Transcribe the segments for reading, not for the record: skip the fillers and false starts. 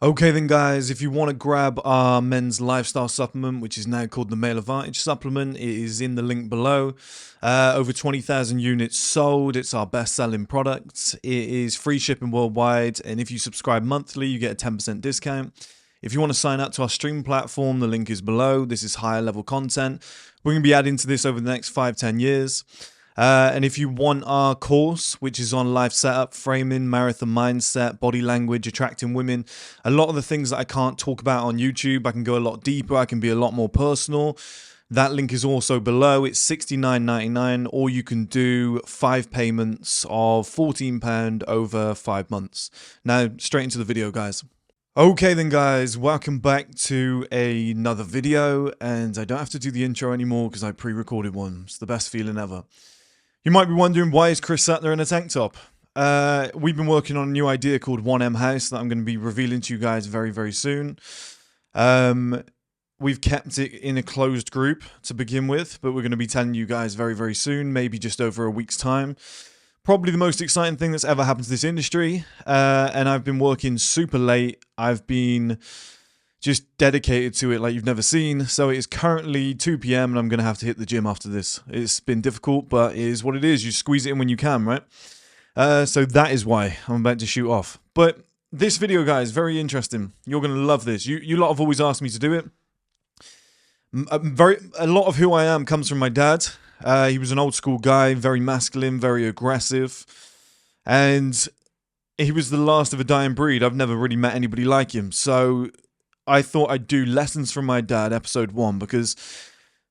Okay then guys, if you want to grab our men's lifestyle supplement, which is now called the Male Advantage supplement, it is in the link below. Over 20,000 units sold, it's our best selling product. It is free shipping worldwide, and if you subscribe monthly, you get a 10% discount. If you want to sign up to our stream platform, the link is below. This is higher level content. We're going to be adding to this over the next 5-10 years. And if you want our course, which is on life setup, framing, marathon mindset, body language, attracting women, a lot of the things that I can't talk about on YouTube, I can go a lot deeper, I can be a lot more personal. That link is also below. It's $69.99, or you can do 5 payments of £14 over 5 months. Now, straight into the video, guys. Okay then guys, welcome back to another video, and I don't have to do the intro anymore because I pre-recorded one. It's the best feeling ever. You might be wondering, why is Chris sat there in a tank top? We've been working on a new idea called 1M House that I'm going to be revealing to you guys very, very soon. We've kept it in a closed group to begin with, but we're going to be telling you guys very, very soon, maybe just over a week's time. Probably the most exciting thing that's ever happened to this industry, and I've been working super late. I've been just dedicated to it like you've never seen. So it is currently 2 p.m. and I'm going to have to hit the gym after this. It's been difficult, but it is what it is. You squeeze it in when you can, right? So that is why I'm about to shoot off. But this video, guys, very interesting. You're going to love this. You lot have always asked me to do it. A lot of who I am comes from my dad. He was an old school guy, very masculine, very aggressive. And he was the last of a dying breed. I've never really met anybody like him. So I thought I'd do Lessons from My Dad, episode 1, because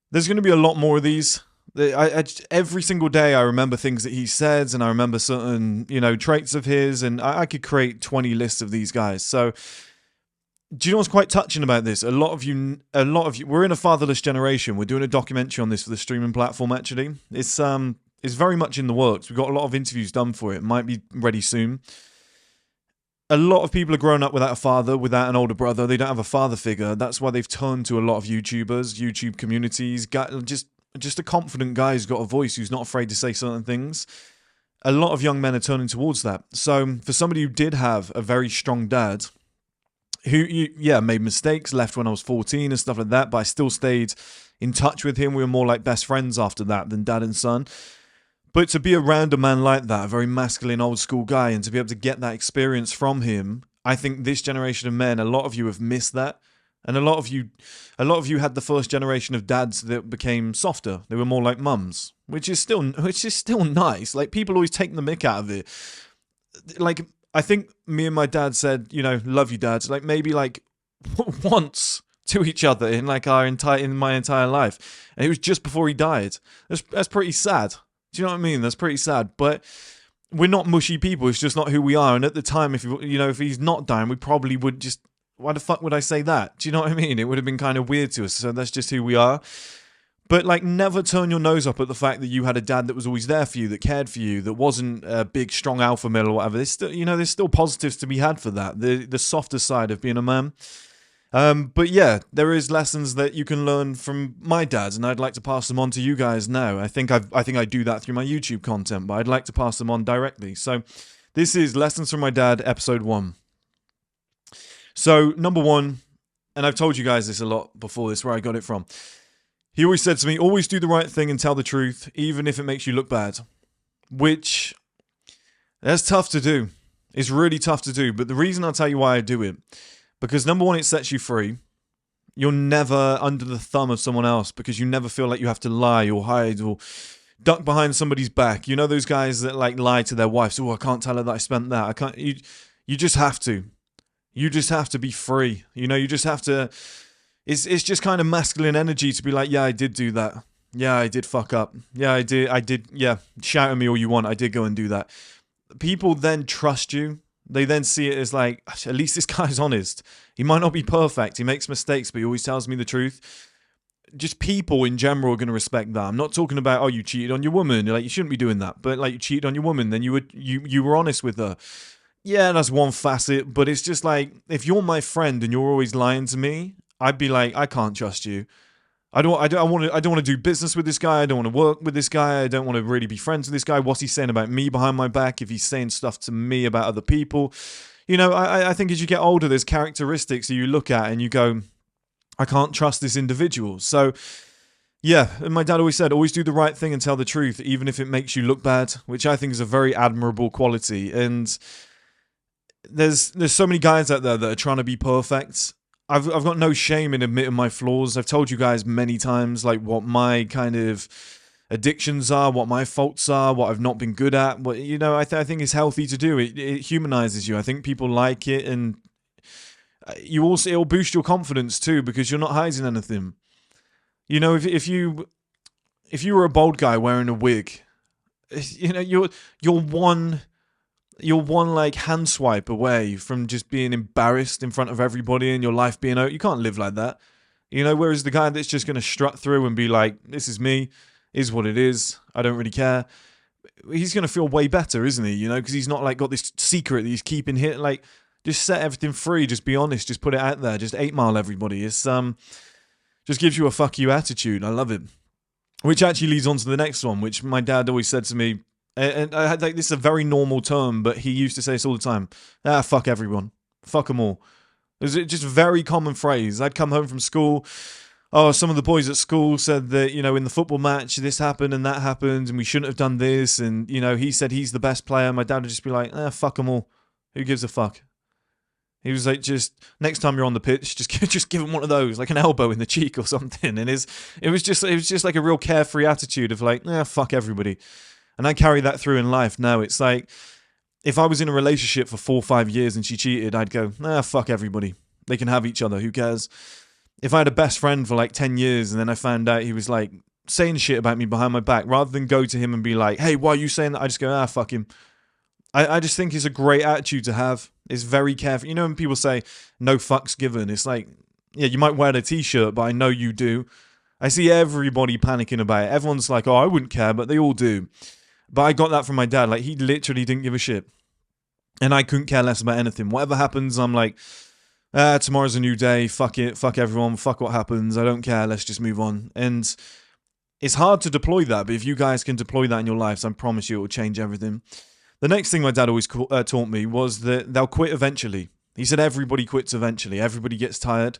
there's going to be a lot more of these. Every single day I remember things that he said, and I remember certain, traits of his, and I could create 20 lists of these guys. So, do you know what's quite touching about this? A lot of you, we're in a fatherless generation. We're doing a documentary on this for the streaming platform, actually. It's very much in the works. We've got a lot of interviews done for it. Might be ready soon. A lot of people are growing up without a father, without an older brother. They don't have a father figure. That's why they've turned to a lot of YouTubers, YouTube communities. Just a confident guy who's got a voice, who's not afraid to say certain things. A lot of young men are turning towards that. So for somebody who did have a very strong dad, who, made mistakes, left when I was 14 and stuff like that, but I still stayed in touch with him. We were more like best friends after that than dad and son. But to be around a man like that, a very masculine, old school guy, and to be able to get that experience from him, I think this generation of men, a lot of you have missed that. And a lot of you had the first generation of dads that became softer. They were more like mums, which is still nice. Like, people always take the mick out of it. Like, I think me and my dad said, love you, dads, like maybe like once to each other in like in my entire life. And it was just before he died. That's pretty sad. Do you know what I mean? That's pretty sad. But we're not mushy people. It's just not who we are. And at the time, if he's not dying, we probably would just, why the fuck would I say that? Do you know what I mean? It would have been kind of weird to us. So that's just who we are. But like, never turn your nose up at the fact that you had a dad that was always there for you, that cared for you, that wasn't a big, strong alpha male or whatever. There's still, there's still positives to be had for that. The softer side of being a man. But yeah, there is lessons that you can learn from my dad, and I'd like to pass them on to you guys now. I think I do that through my YouTube content, but I'd like to pass them on directly. So this is Lessons from My Dad, episode 1. So number 1, and I've told you guys this a lot before, this where I got it from. He always said to me, always do the right thing and tell the truth, even if it makes you look bad. Which, that's tough to do. It's really tough to do. But the reason I'll tell you why I do it, because number 1, it sets you free. You're never under the thumb of someone else, because you never feel like you have to lie or hide or duck behind somebody's back. You know those guys that like lie to their wives. Oh, I can't tell her that I spent that. I can't. You just have to. You just have to be free. You just have to. It's just kind of masculine energy to be like, yeah, I did do that. Yeah, I did fuck up. Yeah, I did. Yeah, shout at me all you want. I did go and do that. People then trust you. They then see it as like, at least this guy's honest. He might not be perfect. He makes mistakes, but he always tells me the truth. Just people in general are going to respect that. I'm not talking about, oh, you cheated on your woman. You're like, you shouldn't be doing that. But like, you cheated on your woman, then you were honest with her. Yeah, that's one facet. But it's just like, if you're my friend and you're always lying to me, I'd be like, I can't trust you. I don't want to do business with this guy. I don't want to work with this guy. I don't want to really be friends with this guy. What's he saying about me behind my back? If he's saying stuff to me about other people, I think as you get older, there's characteristics that you look at and you go, I can't trust this individual. So, yeah, and my dad always said, always do the right thing and tell the truth, even if it makes you look bad, which I think is a very admirable quality. And there's so many guys out there that are trying to be perfect. I've got no shame in admitting my flaws. I've told you guys many times, like, what my kind of addictions are, what my faults are, what I've not been good at. What I think it's healthy to do. It humanizes you. I think people like it, and it'll boost your confidence too, because you're not hiding anything. If you were a bald guy wearing a wig, you're one like hand swipe away from just being embarrassed in front of everybody and your life being over. You can't live like that. Whereas the guy that's just going to strut through and be like, this is me, is what it is, I don't really care, he's going to feel way better, isn't he? Because he's not like got this secret that he's keeping here. Like, just set everything free, just be honest, just put it out there, just 8 Mile everybody. It's just gives you a fuck you attitude. I love it. Which actually leads on to the next one, which my dad always said to me, and I had, like, this is a very normal term, but he used to say this all the time. Fuck everyone. Fuck them all. It was just a very common phrase. I'd come home from school. Oh, some of the boys at school said that, in the football match, this happened and that happened, and we shouldn't have done this. And, he said he's the best player. My dad would just be like, fuck them all. Who gives a fuck? He was like, just next time you're on the pitch, just give him one of those, like an elbow in the cheek or something. And it was just like a real carefree attitude of like, fuck everybody. And I carry that through in life now. It's like, if I was in a relationship for 4 or 5 years and she cheated, I'd go, fuck everybody. They can have each other. Who cares? If I had a best friend for like 10 years and then I found out he was like saying shit about me behind my back, rather than go to him and be like, hey, why are you saying that? I just go, fuck him. I just think it's a great attitude to have. It's very careful. When people say no fucks given, it's like, yeah, you might wear the t-shirt, but I know you do. I see everybody panicking about it. Everyone's like, oh, I wouldn't care, but they all do. But I got that from my dad. Like, he literally didn't give a shit. And I couldn't care less about anything. Whatever happens, I'm like, tomorrow's a new day. Fuck it. Fuck everyone. Fuck what happens. I don't care. Let's just move on. And it's hard to deploy that, but if you guys can deploy that in your lives, I promise you it will change everything. The next thing my dad always taught me was that they'll quit eventually. He said everybody quits eventually. Everybody gets tired.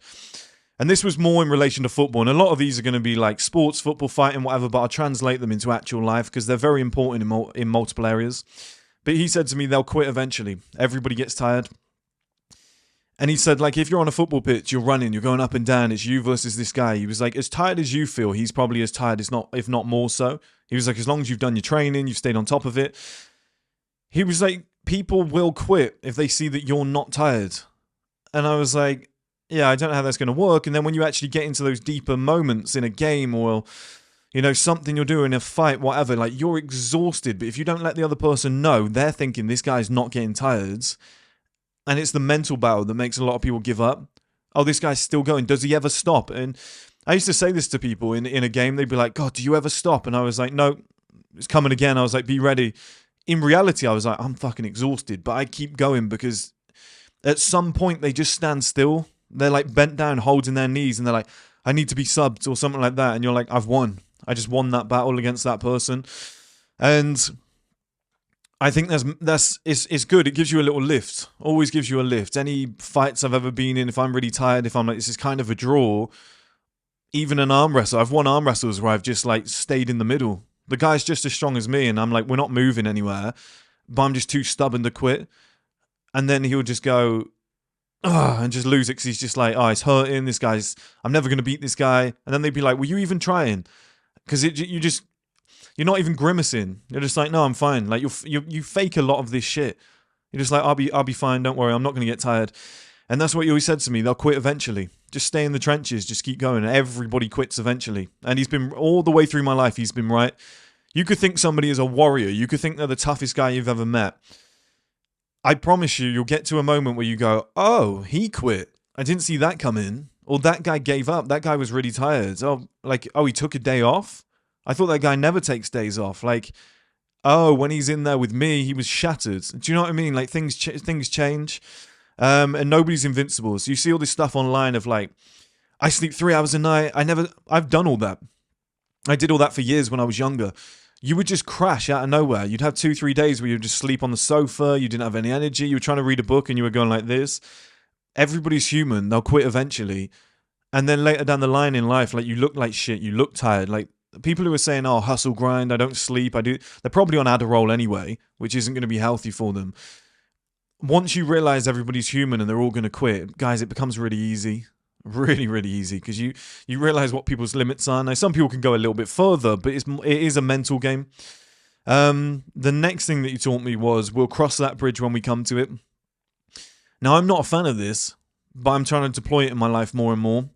And this was more in relation to football. And a lot of these are going to be like sports, football, fighting, whatever, but I'll translate them into actual life because they're very important in multiple areas. But he said to me, they'll quit eventually. Everybody gets tired. And he said, like, if you're on a football pitch, you're running, you're going up and down, it's you versus this guy. He was like, as tired as you feel, he's probably as tired, if not more so. He was like, as long as you've done your training, you've stayed on top of it. He was like, people will quit if they see that you're not tired. And I was like, yeah, I don't know how that's going to work. And then when you actually get into those deeper moments in a game or, something you're doing, a fight, whatever, like, you're exhausted. But if you don't let the other person know, they're thinking this guy's not getting tired. And it's the mental battle that makes a lot of people give up. Oh, this guy's still going. Does he ever stop? And I used to say this to people in a game. They'd be like, God, do you ever stop? And I was like, no, it's coming again. I was like, be ready. In reality, I was like, I'm fucking exhausted. But I keep going because at some point they just stand still. They're like bent down, holding their knees. And they're like, I need to be subbed or something like that. And you're like, I've won. I just won that battle against that person. And I think it's good. It gives you a little lift. Always gives you a lift. Any fights I've ever been in, if I'm really tired, if I'm like, this is kind of a draw, even an arm wrestle. I've won arm wrestles where I've just like stayed in the middle. The guy's just as strong as me and I'm like, we're not moving anywhere, but I'm just too stubborn to quit. And then he'll just go, and just lose it because he's just like, oh, it's hurting. I'm never going to beat this guy. And then they'd be like, were you even trying? Because you're not even grimacing. You're just like, no, I'm fine. Like you fake a lot of this shit. You're just like, I'll be fine. Don't worry. I'm not going to get tired. And that's what he always said to me. They'll quit eventually. Just stay in the trenches. Just keep going. Everybody quits eventually. And he's been all the way through my life. He's been right. You could think somebody is a warrior. You could think they're the toughest guy you've ever met. I promise you'll get to a moment where you go, oh, he quit. I didn't see that come in. Or that guy gave up. That guy was really tired. Oh, he took a day off? I thought that guy never takes days off. Like, oh, when he's in there with me, he was shattered. Do you know what I mean? Like, things change. And nobody's invincible. So you see all this stuff online of like, I sleep 3 hours a night. I've done all that. I did all that for years when I was younger. you would just crash out of nowhere. You'd have 2-3 days where you'd just sleep on the sofa, you didn't have any energy, you were trying to read a book and you were going like this. Everybody's human, they'll quit eventually. And then later down the line in life, like, you look like shit, you look tired. Like, people who are saying, oh, hustle, grind, I don't sleep, I do, they're probably on Adderall anyway, which isn't going to be healthy for them. Once you realize everybody's human and they're all going to quit, guys, it becomes really easy. Really, really easy, because you realize what people's limits are. Now, some people can go a little bit further, but it is a mental game. The next thing that you taught me was, we'll cross that bridge when we come to it. Now, I'm not a fan of this, but I'm trying to deploy it in my life more and more.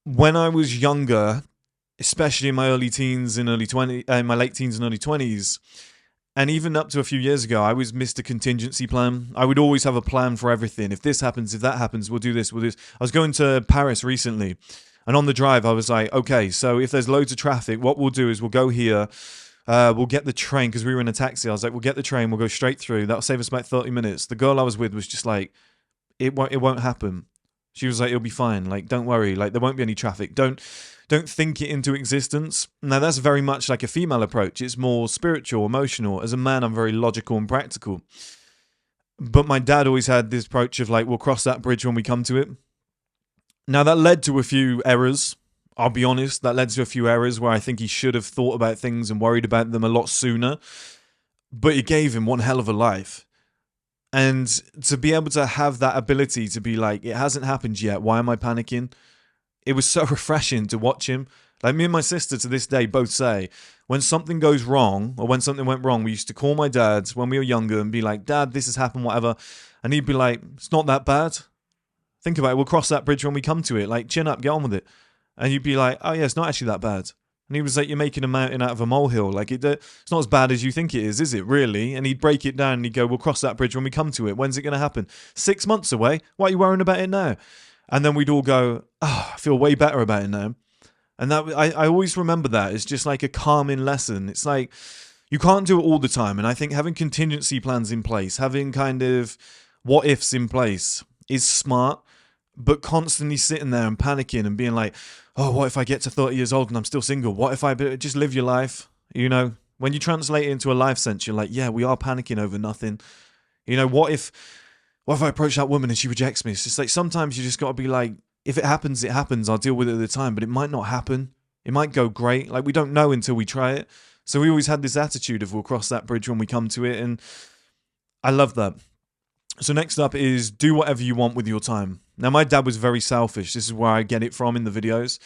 When I was younger, especially in my early teens and my late teens and early 20s, and even up to a few years ago, I was Mr. Contingency Plan. I would always have a plan for everything. If this happens, if that happens, we'll do this, we'll do this. I was going to Paris recently, and on the drive, I was like, okay, so if there's loads of traffic, what we'll do is we'll go here, we'll get the train, because we were in a taxi. I was like, we'll get the train, we'll go straight through. That'll save us about 30 minutes. The girl I was with was just like, it won't happen. She was like, it'll be fine. Like, don't worry. Like, there won't be any traffic. Don't think it into existence. Now, that's very much like a female approach. It's more spiritual, emotional. As a man, I'm very logical and practical. But my dad always had this approach of like, we'll cross that bridge when we come to it. Now, that led to a few errors. I'll be honest. That led to a few errors where I think he should have thought about things and worried about them a lot sooner. But it gave him one hell of a life. And to be able to have that ability to be like, it hasn't happened yet, why am I panicking? It was so refreshing to watch him. Like, me and my sister to this day both say, when something goes wrong, or when something went wrong, we used to call my dad when we were younger and be like, Dad, this has happened, whatever. And he'd be like, it's not that bad. Think about it, we'll cross that bridge when we come to it. Like, chin up, get on with it. And you'd be like, oh yeah, it's not actually that bad. And he was like, you're making a mountain out of a molehill. Like, it's not as bad as you think it is it really? And he'd break it down and he'd go, we'll cross that bridge when we come to it. When's it going to happen? 6 months away? Why are you worrying about it now? And then we'd all go, oh, I feel way better about it now. And that I always remember that. It's just like a calming lesson. It's like, you can't do it all the time. And I think having contingency plans in place, having kind of what ifs in place is smart. But constantly sitting there and panicking and being like, oh, what if I get to 30 years old and I'm still single? What if I just live your life? You know, when you translate it into a life sense, you're like, yeah, we are panicking over nothing. You know, what if I approach that woman and she rejects me? It's just like, sometimes you just got to be like, if it happens, it happens. I'll deal with it at the time, but it might not happen. It might go great. Like, we don't know until we try it. So we always had this attitude of, we'll cross that bridge when we come to it. And I love that. So next up is, do whatever you want with your time. Now, my dad was very selfish. This is where I get it from in the videos.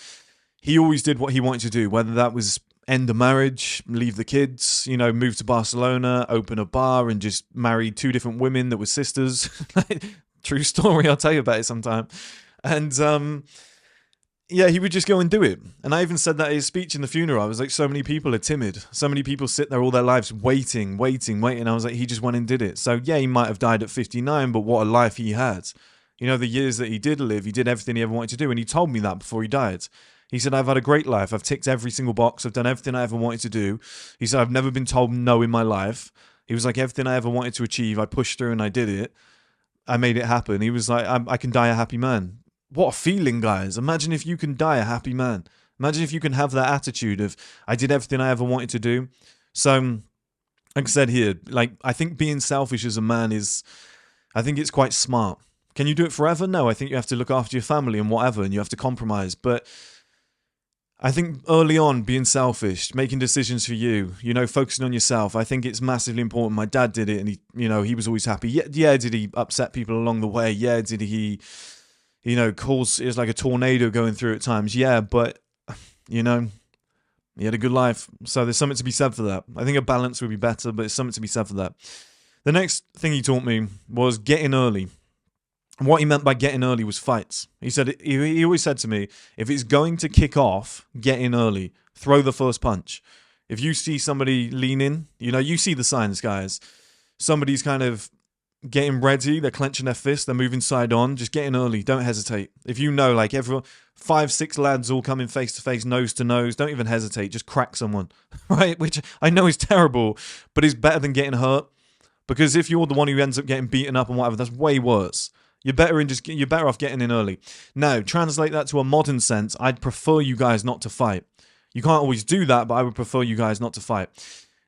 He always did what he wanted to do, whether that was end a marriage, leave the kids, you know, move to Barcelona, open a bar, and just marry 2 different women that were sisters. True story, I'll tell you about it sometime. And yeah, he would just go and do it. And I even said that in his speech in the funeral. I was like, so many people are timid. So many people sit there all their lives waiting. I was like, he just went and did it. So yeah, he might have died at 59, but what a life he had. You know, the years that he did live, he did everything he ever wanted to do. And he told me that before he died. He said, I've had a great life. I've ticked every single box. I've done everything I ever wanted to do. He said, I've never been told no in my life. He was like, everything I ever wanted to achieve, I pushed through and I did it. I made it happen. He was like, I can die a happy man. What a feeling, guys. Imagine if you can die a happy man. Imagine if you can have that attitude of, I did everything I ever wanted to do. So, like I said here, like, I think being selfish as a man I think it's quite smart. Can you do it forever? No, I think you have to look after your family and whatever, and you have to compromise. But I think early on, being selfish, making decisions for you, you know, focusing on yourself, I think it's massively important. My dad did it, and he was always happy. Yeah, did he upset people along the way? Yeah, did he, it was like a tornado going through at times? Yeah, but, he had a good life. So there's something to be said for that. I think a balance would be better, but there's something to be said for that. The next thing he taught me was getting early. What he meant by getting early was fights. He said, he always said to me, if it's going to kick off, get in early. Throw the first punch. If you see somebody lean in, you see the signs, guys. Somebody's kind of getting ready, they're clenching their fist, they're moving side on, just get in early, don't hesitate. If you know, like, everyone, 5-6 lads all coming face to face, nose to nose, don't even hesitate, just crack someone, right? Which I know is terrible, but it's better than getting hurt. Because if you're the one who ends up getting beaten up and whatever, that's way worse. You're better off getting in early. Now, translate that to a modern sense. I'd prefer you guys not to fight. You can't always do that, but I would prefer you guys not to fight.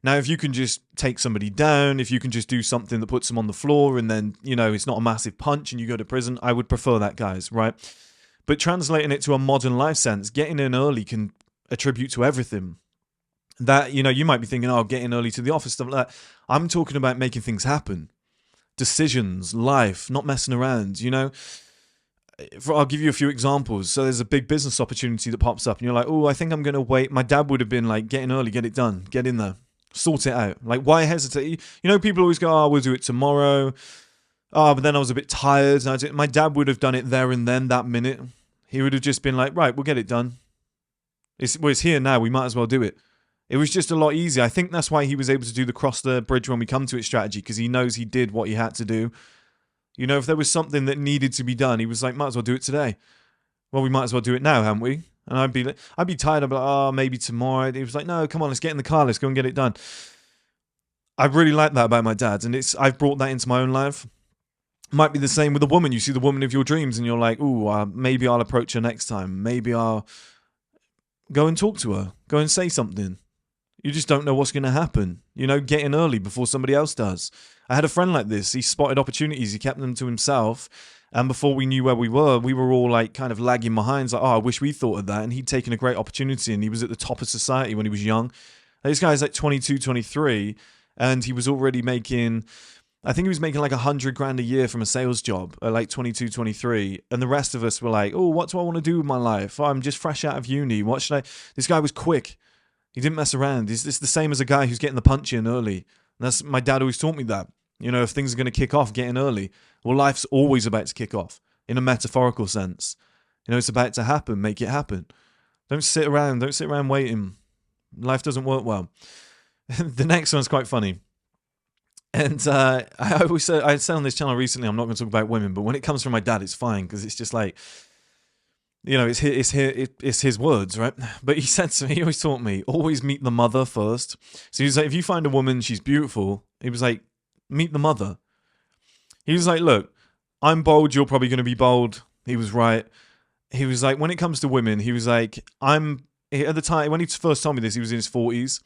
Now, if you can just take somebody down, if you can just do something that puts them on the floor and then, it's not a massive punch and you go to prison, I would prefer that, guys, right? But translating it to a modern life sense, getting in early can attribute to everything. That, you might be thinking, oh, getting early to the office, stuff like that. I'm talking about making things happen. Decisions, life, not messing around, I'll give you a few examples. So there's a big business opportunity that pops up and you're like, oh, I think I'm going to wait. My dad would have been like, get in early, get it done, get in there, sort it out. Like, why hesitate? People always go, oh, we'll do it tomorrow. Oh, but then I was a bit tired. My dad would have done it there and then, that minute. He would have just been like, right, we'll get it done. It's here now. We might as well do it. It was just a lot easier. I think that's why he was able to do the cross the bridge when we come to it strategy, because he knows he did what he had to do. If there was something that needed to be done, he was like, might as well do it today. Well, we might as well do it now, haven't we? And I'd be tired. I'd be like, oh, maybe tomorrow. He was like, no, come on, let's get in the car. Let's go and get it done. I really like that about my dad, and I've brought that into my own life. Might be the same with a woman. You see the woman of your dreams, and you're like, ooh, maybe I'll approach her next time. Maybe I'll go and talk to her. Go and say something. You just don't know what's going to happen. Get in early before somebody else does. I had a friend like this. He spotted opportunities. He kept them to himself. And before we knew where we were all like kind of lagging behind. It's like, oh, I wish we thought of that. And he'd taken a great opportunity and he was at the top of society when he was young. This guy's like 22, 23. And he was already making, I think he was making like $100,000 a year from a sales job at like 22, 23. And the rest of us were like, oh, what do I want to do with my life? Oh, I'm just fresh out of uni. What should I? This guy was quick. He didn't mess around. It's the same as a guy who's getting the punch in early. And my dad always taught me that. If things are going to kick off, get in early. Well, life's always about to kick off in a metaphorical sense. It's about to happen. Make it happen. Don't sit around waiting. Life doesn't work well. The next one's quite funny. And I always say, I said on this channel recently, I'm not going to talk about women, but when it comes from my dad, it's fine because it's just like, it's his words, right? But he said to me, he always taught me, always meet the mother first. So he was like, if you find a woman, she's beautiful. He was like, meet the mother. He was like, look, I'm bold, you're probably going to be bold. He was right. He was like, when it comes to women, he was like, at the time, when he first told me this, he was in his 40s.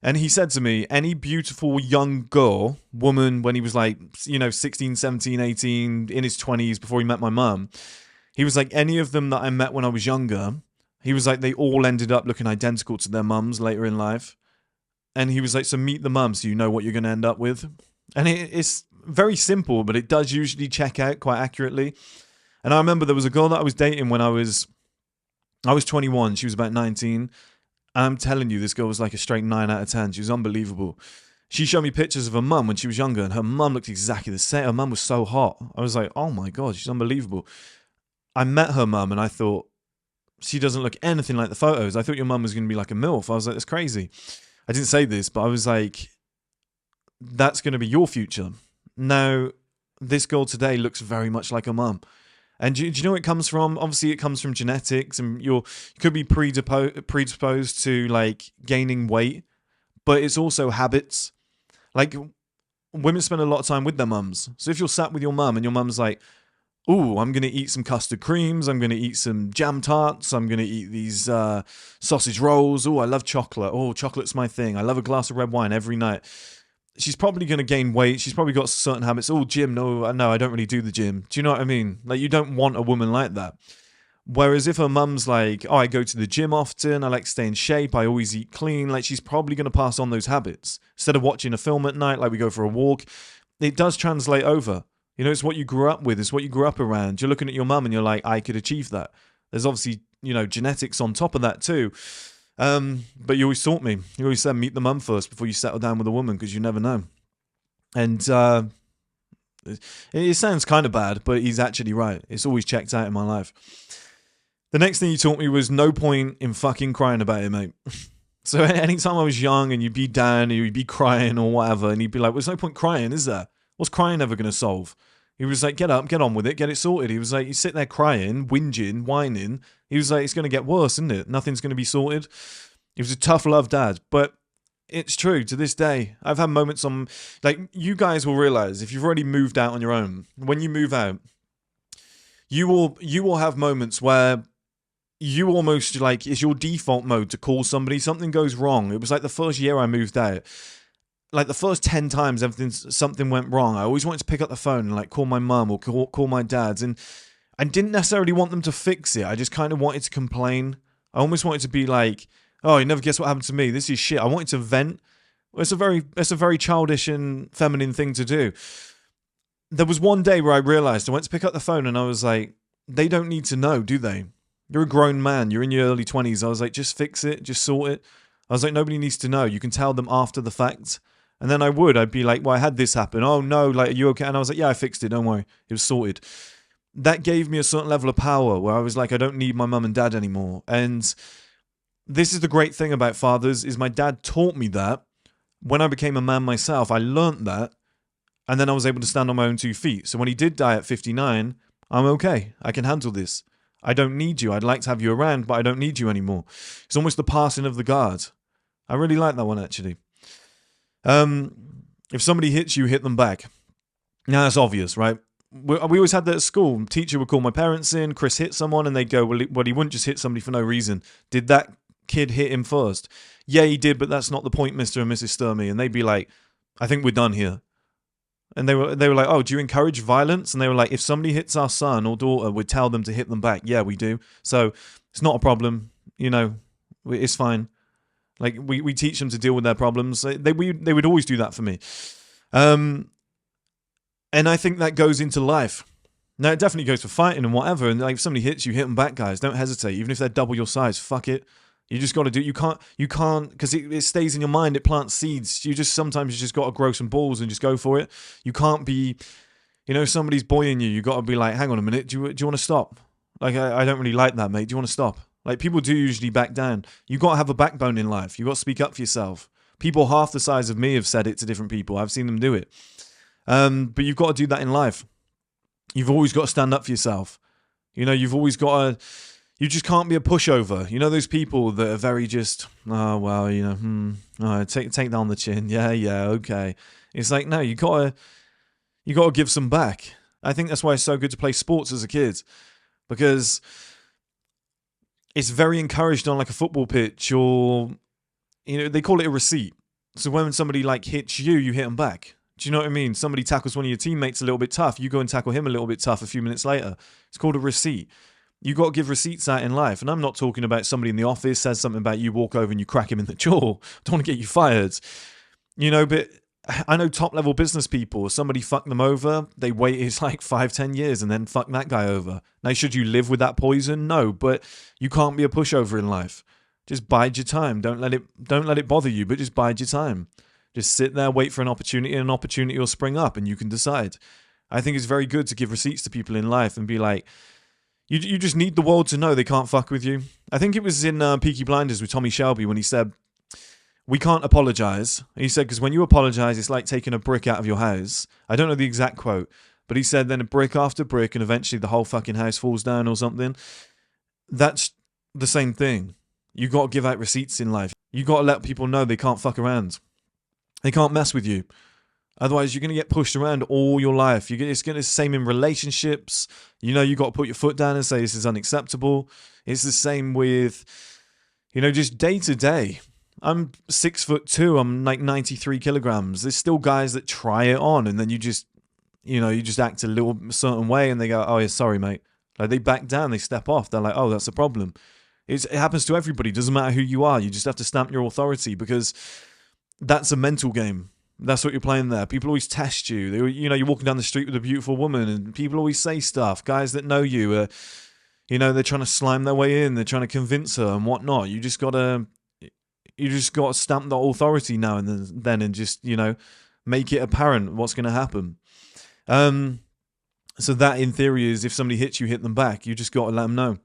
And he said to me, any beautiful young girl, woman, when he was like, 16, 17, 18, in his 20s, before he met my mum, he was like, any of them that I met when I was younger, he was like, they all ended up looking identical to their mums later in life. And he was like, so meet the mum so you know what you're going to end up with. And it's very simple, but it does usually check out quite accurately. And I remember there was a girl that I was dating when I was 21. She was about 19. And I'm telling you, this girl was like a straight 9 out of 10. She was unbelievable. She showed me pictures of her mum when she was younger, and her mum looked exactly the same. Her mum was so hot. I was like, oh my God, she's unbelievable. I met her mum and I thought, she doesn't look anything like the photos. I thought your mum was going to be like a MILF. I was like, that's crazy. I didn't say this, but I was like, that's going to be your future. Now, this girl today looks very much like her mum. And do you know where it comes from? Obviously, it comes from genetics, and you could be predisposed to like gaining weight, but it's also habits. Like, women spend a lot of time with their mums. So if you're sat with your mum and your mum's like, ooh, I'm going to eat some custard creams, I'm going to eat some jam tarts, I'm going to eat these sausage rolls, oh, I love chocolate, oh, chocolate's my thing, I love a glass of red wine every night. She's probably going to gain weight, she's probably got certain habits, oh, gym, no, I don't really do the gym. Do you know what I mean? Like, you don't want a woman like that. Whereas if her mum's like, oh, I go to the gym often, I like to stay in shape, I always eat clean, like, she's probably going to pass on those habits. Instead of watching a film at night, like we go for a walk, it does translate over. It's what you grew up with. It's what you grew up around. You're looking at your mum and you're like, I could achieve that. There's obviously, genetics on top of that too. But you always taught me. You always said, meet the mum first before you settle down with a woman, because you never know. And it sounds kind of bad, but he's actually right. It's always checked out in my life. The next thing he taught me was no point in fucking crying about it, mate. So anytime I was young and you'd be down or you'd be crying or whatever, and he'd be like, well, there's no point crying, is there? What's crying ever going to solve? He was like, get up, get on with it, get it sorted. He was like, you sit there crying, whinging, whining. He was like, it's going to get worse, isn't it? Nothing's going to be sorted. He was a tough love dad, but it's true to this day. I've had moments on, like, you guys will realize if you've already moved out on your own, when you move out, you will have moments where you almost like, it's your default mode to call somebody. Something goes wrong. It was like the first year I moved out. Like the first 10 times something went wrong, I always wanted to pick up the phone and like call my mum or call my dad's. And I didn't necessarily want them to fix it. I just kind of wanted to complain. I almost wanted to be like, oh, you never guess what happened to me. This is shit. I wanted to vent. It's a very childish and feminine thing to do. There was one day where I realized, I went to pick up the phone and I was like, they don't need to know, do they? You're a grown man. You're in your early 20s. I was like, just fix it. Just sort it. I was like, nobody needs to know. You can tell them after the fact. And then I'd be like, well, I had this happen. Oh, no, like, are you okay? And I was like, yeah, I fixed it. Don't worry. It was sorted. That gave me a certain level of power where I was like, I don't need my mum and dad anymore. And this is the great thing about fathers, is my dad taught me that. When I became a man myself, I learnt that. And then I was able to stand on my own 2 feet. So when he did die at 59, I'm okay. I can handle this. I don't need you. I'd like to have you around, but I don't need you anymore. It's almost the passing of the guard. I really like that one, actually. If somebody hits you, hit them back. Now, that's obvious, right? We always had that at school. Teacher would call my parents in. Chris hit someone, and they'd go, well, he wouldn't just hit somebody for no reason. Did that kid hit him first? Yeah, he did, but that's not the point, Mr. and Mrs. Sturmey. And they'd be like, I think we're done here. And they were like, oh, do you encourage violence? And they were like, if somebody hits our son or daughter, we'd tell them to hit them back. Yeah, we do. So it's not a problem. You know, it's fine. Like, we teach them to deal with their problems. They would always do that for me. And I think that goes into life. Now, it definitely goes for fighting and whatever. And like, if somebody hits you, hit them back, guys. Don't hesitate. Even if they're double your size, fuck it. You just got to do it. You can't, because it stays in your mind. It plants seeds. Sometimes you just got to grow some balls and just go for it. You can't be, somebody's boying you. You got to be like, hang on a minute. Do you want to stop? Like, I don't really like that, mate. Do you want to stop? Like, people do usually back down. You got to have a backbone in life. You got to speak up for yourself. People half the size of me have said it to different people. I've seen them do it. But you've got to do that in life. You've always got to stand up for yourself. You've always got to. You just can't be a pushover. Those people that are very just, oh, well, take that on the chin. Yeah, okay. It's like, no, you gotta give some back. I think that's why it's so good to play sports as a kid, because it's very encouraged on like a football pitch, or, they call it a receipt. So when somebody like hits you, you hit them back. Do you know what I mean? Somebody tackles one of your teammates a little bit tough. You go and tackle him a little bit tough a few minutes later. It's called a receipt. You got to give receipts out in life. And I'm not talking about somebody in the office says something about you, walk over and you crack him in the jaw. Don't want to get you fired. But I know top level business people, somebody fucked them over, they wait, it's like 5-10 years and then fuck that guy over. Now, should you live with that poison? No, but you can't be a pushover in life. Just bide your time. Don't let it bother you, but just bide your time. Just sit there, wait for an opportunity, and an opportunity will spring up and you can decide. I think it's very good to give receipts to people in life and be like, You just need the world to know they can't fuck with you. I think it was in Peaky Blinders with Tommy Shelby when he said, we can't apologise. He said, because when you apologise, it's like taking a brick out of your house. I don't know the exact quote, but he said then a brick after brick and eventually the whole fucking house falls down or something. That's the same thing. You got to give out receipts in life. You got to let people know they can't fuck around. They can't mess with you. Otherwise, you're going to get pushed around all your life. It's going to be the same in relationships. You got to put your foot down and say this is unacceptable. It's the same with, just day to day. I'm 6'2". I'm like 93 kilograms. There's still guys that try it on, and then you just act a little certain way, and they go, "Oh yeah, sorry, mate." Like they back down, they step off. They're like, "Oh, that's a problem." It happens to everybody. It doesn't matter who you are. You just have to stamp your authority, because that's a mental game. That's what you're playing there. People always test you. You're walking down the street with a beautiful woman and people always say stuff. Guys that know you, they're trying to slime their way in. They're trying to convince her and whatnot. You just got to stamp the authority now and then and just, make it apparent what's going to happen. So that in theory is if somebody hits you, hit them back. You just got to let them know.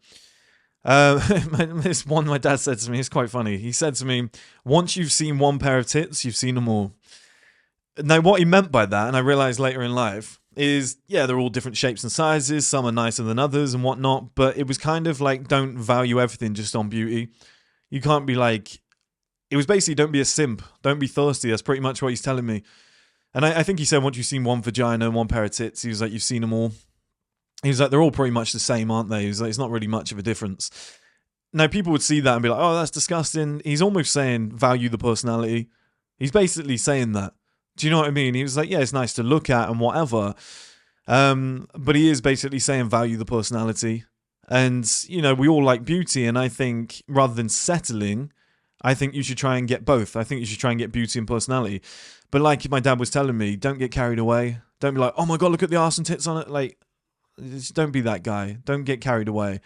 This one my dad said to me, it's quite funny. He said to me, once you've seen one pair of tits, you've seen them all. Now, what he meant by that, and I realised later in life, is, yeah, they're all different shapes and sizes. Some are nicer than others and whatnot. But it was kind of like, don't value everything just on beauty. You can't be like, it was basically, don't be a simp. Don't be thirsty. That's pretty much what he's telling me. And I think he said, once you've seen one vagina and one pair of tits, he was like, you've seen them all. He was like, they're all pretty much the same, aren't they? He was like, it's not really much of a difference. Now, people would see that and be like, oh, that's disgusting. He's almost saying value the personality. He's basically saying that. Do you know what I mean? He was like, yeah, it's nice to look at and whatever. But he is basically saying value the personality. And, we all like beauty. And I think rather than settling, I think you should try and get both. I think you should try and get beauty and personality. But like my dad was telling me, don't get carried away. Don't be like, oh my God, look at the arse and tits on it. Like, just don't be that guy. Don't get carried away.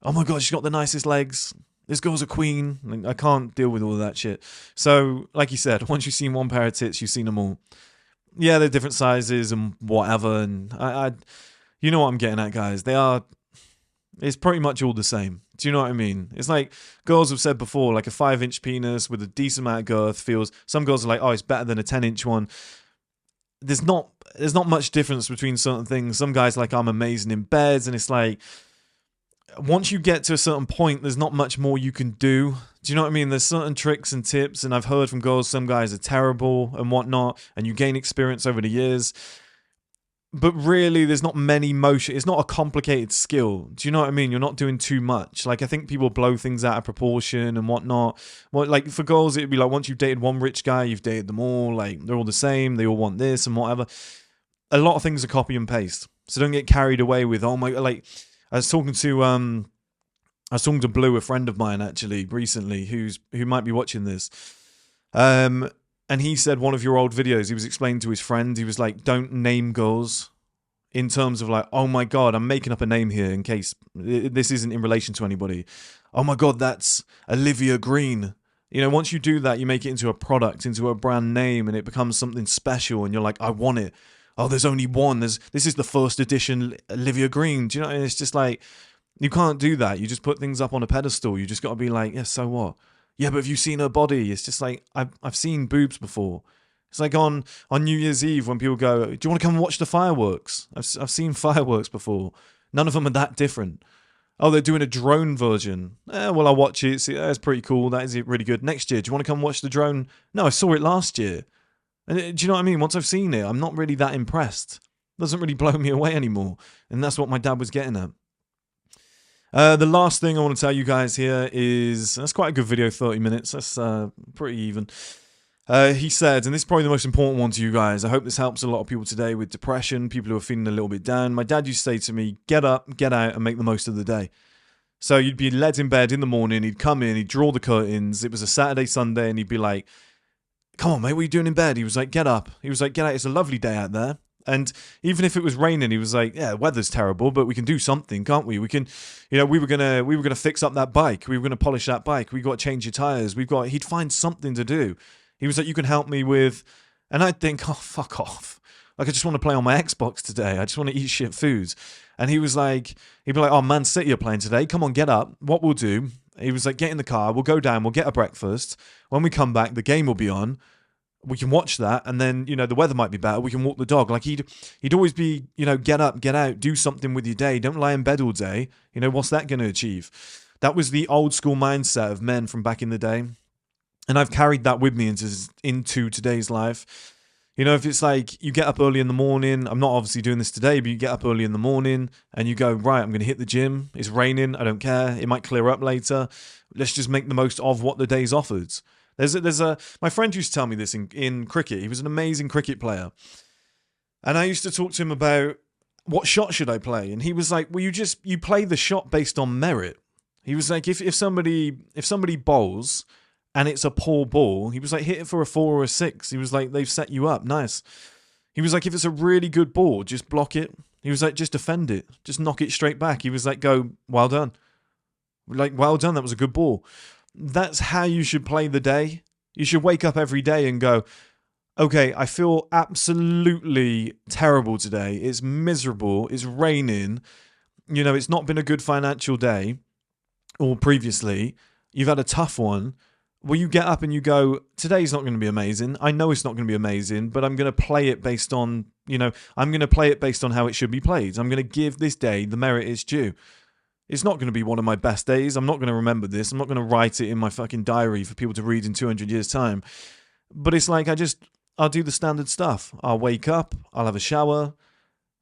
Oh my God, she's got the nicest legs. This girl's a queen. Like, I can't deal with all of that shit. So, like you said, once you've seen one pair of tits, you've seen them all. Yeah, they're different sizes and whatever. And you know what I'm getting at, guys. It's pretty much all the same. Do you know what I mean? It's like girls have said before, like a 5-inch penis with a decent amount of girth feels. Some girls are like, oh, it's better than a 10-inch one. There's not much difference between certain things. Some guys like, I'm amazing in beds, and it's like, once you get to a certain point, there's not much more you can do. Do you know what I mean? There's certain tricks and tips, and I've heard from girls, some guys are terrible and whatnot, and you gain experience over the years. But really, there's not many motion. It's not a complicated skill. Do you know what I mean? You're not doing too much. Like, I think people blow things out of proportion and whatnot. Well, like, for girls, it'd be like, once you've dated one rich guy, you've dated them all. Like, they're all the same. They all want this and whatever. A lot of things are copy and paste. So don't get carried away with, oh my, like, I was talking to Blue, a friend of mine, actually, recently, who might be watching this. And he said one of your old videos, he was explaining to his friend, he was like, don't name girls in terms of like, oh my God, I'm making up a name here in case this isn't in relation to anybody. Oh my God, that's Olivia Green. Once you do that, you make it into a product, into a brand name, and it becomes something special, and you're like, I want it. Oh, there's only one. This is the first edition Olivia Green. Do you know? And it's just like, you can't do that. You just put things up on a pedestal. You just got to be like, yeah, so what? Yeah, but have you seen her body? It's just like, I've seen boobs before. It's like on New Year's Eve when people go, do you want to come and watch the fireworks? I've seen fireworks before. None of them are that different. Oh, they're doing a drone version. Well, I'll watch it. See, that's pretty cool. That is really good. Next year, do you want to come watch the drone? No, I saw it last year. And do you know what I mean? Once I've seen it, I'm not really that impressed. It doesn't really blow me away anymore. And that's what my dad was getting at. The last thing I want to tell you guys here is, that's quite a good video, 30 minutes. That's pretty even. He said, and this is probably the most important one to you guys, I hope this helps a lot of people today with depression, people who are feeling a little bit down. My dad used to say to me, get up, get out, and make the most of the day. So you'd be led in bed in the morning, he'd come in, he'd draw the curtains, it was a Saturday, Sunday, and he'd be like, come on, mate, what are you doing in bed? He was like, get up. He was like, get out, it's a lovely day out there. And even if it was raining, he was like, yeah, the weather's terrible, but we can do something, can't we? We can, we were gonna fix up that bike. We were gonna polish that bike. We got to change your tires. He'd find something to do. He was like, you can help me with, and I'd think, oh, fuck off. Like, I just want to play on my Xbox today. I just want to eat shit foods. And he'd be like, oh, Man City are playing today. Come on, get up. What we'll do, he was like, get in the car. We'll go down. We'll get a breakfast. When we come back, the game will be on. We can watch that, and then, the weather might be better. We can walk the dog. Like, he'd always be, get up, get out, do something with your day. Don't lie in bed all day. What's that going to achieve? That was the old school mindset of men from back in the day. And I've carried that with me into today's life. If it's like you get up early in the morning, I'm not obviously doing this today, but you get up early in the morning and you go, right, I'm going to hit the gym. It's raining. I don't care. It might clear up later. Let's just make the most of what the day's offered. My friend used to tell me this in cricket. He was an amazing cricket player. And I used to talk to him about what shot should I play? And he was like, well, you play the shot based on merit. He was like, if somebody bowls and it's a poor ball, he was like, hit it for a 4 or a 6. He was like, they've set you up. Nice. He was like, if it's a really good ball, just block it. He was like, just defend it. Just knock it straight back. He was like, go, well done. Like, well done. That was a good ball. That's how you should play the day. You should wake up every day and go, okay, I feel absolutely terrible today. It's miserable. It's raining. It's not been a good financial day, or previously. You've had a tough one. Well, you get up and you go, today's not going to be amazing. I know it's not going to be amazing, but I'm going to play it based on, I'm going to play it based on how it should be played. I'm going to give this day the merit it's due. It's not going to be one of my best days. I'm not going to remember this. I'm not going to write it in my fucking diary for people to read in 200 years' time. But it's like, I'll do the standard stuff. I'll wake up. I'll have a shower.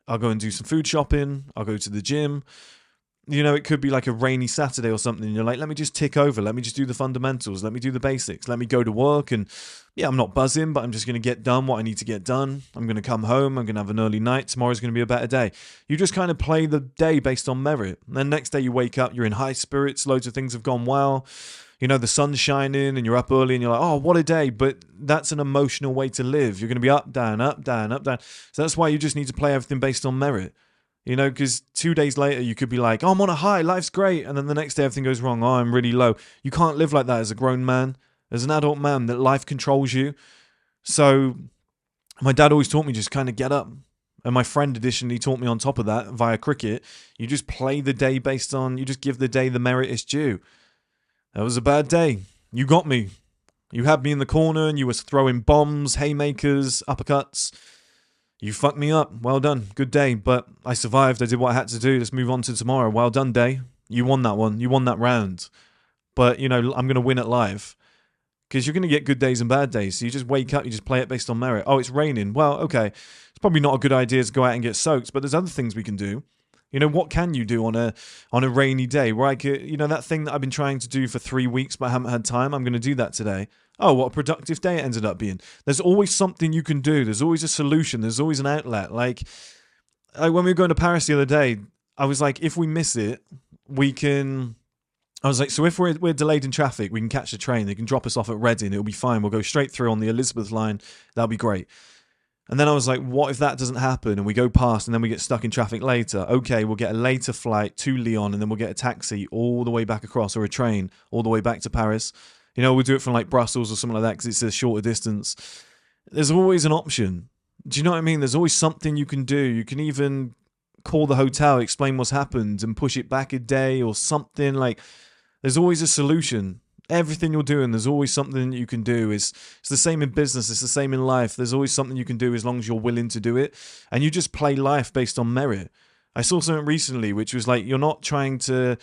I'll go and do some food shopping. I'll go to the gym. it could be like a rainy Saturday or something. And you're like, let me just tick over. Let me just do the fundamentals. Let me do the basics. Let me go to work. And yeah, I'm not buzzing, but I'm just going to get done what I need to get done. I'm going to come home. I'm going to have an early night. Tomorrow's going to be a better day. You just kind of play the day based on merit. And then next day you wake up, you're in high spirits. Loads of things have gone well. The sun's shining and you're up early and you're like, oh, what a day. But that's an emotional way to live. You're going to be up, down, up, down, up, down. So that's why you just need to play everything based on merit. Because 2 days later you could be like, oh, I'm on a high, life's great. And then the next day everything goes wrong. Oh, I'm really low. You can't live like that as a grown man, as an adult man, that life controls you. So my dad always taught me just kind of get up. And my friend additionally taught me on top of that via cricket. You just play the day you just give the day the merit it's due. That was a bad day. You got me. You had me in the corner and you was throwing bombs, haymakers, uppercuts. You fucked me up. Well done. Good day. But I survived. I did what I had to do. Let's move on to tomorrow. Well done, day. You won that one. You won that round. But, I'm going to win at life. Because you're going to get good days and bad days. So you just wake up, you just play it based on merit. Oh, it's raining. Well, okay. It's probably not a good idea to go out and get soaked, but there's other things we can do. What can you do on a rainy day? Where I could, that thing that I've been trying to do for 3 weeks but I haven't had time, I'm going to do that today. Oh, what a productive day it ended up being. There's always something you can do. There's always a solution. There's always an outlet. Like when we were going to Paris the other day, I was like, if we miss it, we can... I was like, so if we're delayed in traffic, we can catch the train. They can drop us off at Reading. It'll be fine. We'll go straight through on the Elizabeth line. That'll be great. And then I was like, what if that doesn't happen and we go past and then we get stuck in traffic later? Okay, we'll get a later flight to Lyon and then we'll get a taxi all the way back across, or a train all the way back to Paris. We'll do it from like Brussels or something like that because it's a shorter distance. There's always an option. Do you know what I mean? There's always something you can do. You can even call the hotel, explain what's happened and push it back a day or something. Like, there's always a solution. Everything you're doing, there's always something that you can do. It's the same in business. It's the same in life. There's always something you can do as long as you're willing to do it. And you just play life based on merit. I saw something recently which was like, you're not trying to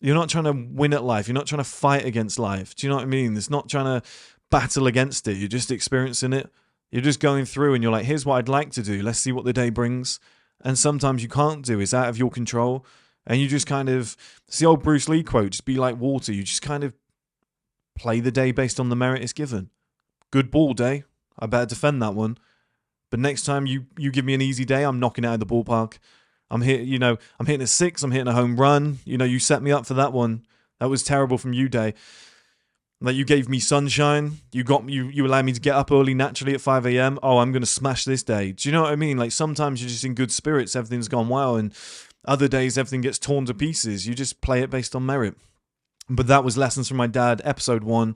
win at life. You're not trying to fight against life. Do you know what I mean? It's not trying to battle against it. You're just experiencing it. You're just going through and you're like, here's what I'd like to do. Let's see what the day brings. And sometimes you can't do. It's out of your control. And you just kind of, it's the old Bruce Lee quote, just be like water. You just kind of play the day based on the merit it's given. Good ball day. I better defend that one. But next time you give me an easy day, I'm knocking it out of the ballpark. I'm hitting a six. I'm hitting a home run. You set me up for that one. That was terrible from you, day. Like, you gave me sunshine. You allowed me to get up early naturally at 5 a.m. Oh, I'm going to smash this day. Do you know what I mean? Like, sometimes you're just in good spirits. Everything's gone well. And other days, everything gets torn to pieces. You just play it based on merit. But that was Lessons from My Dad, episode 1.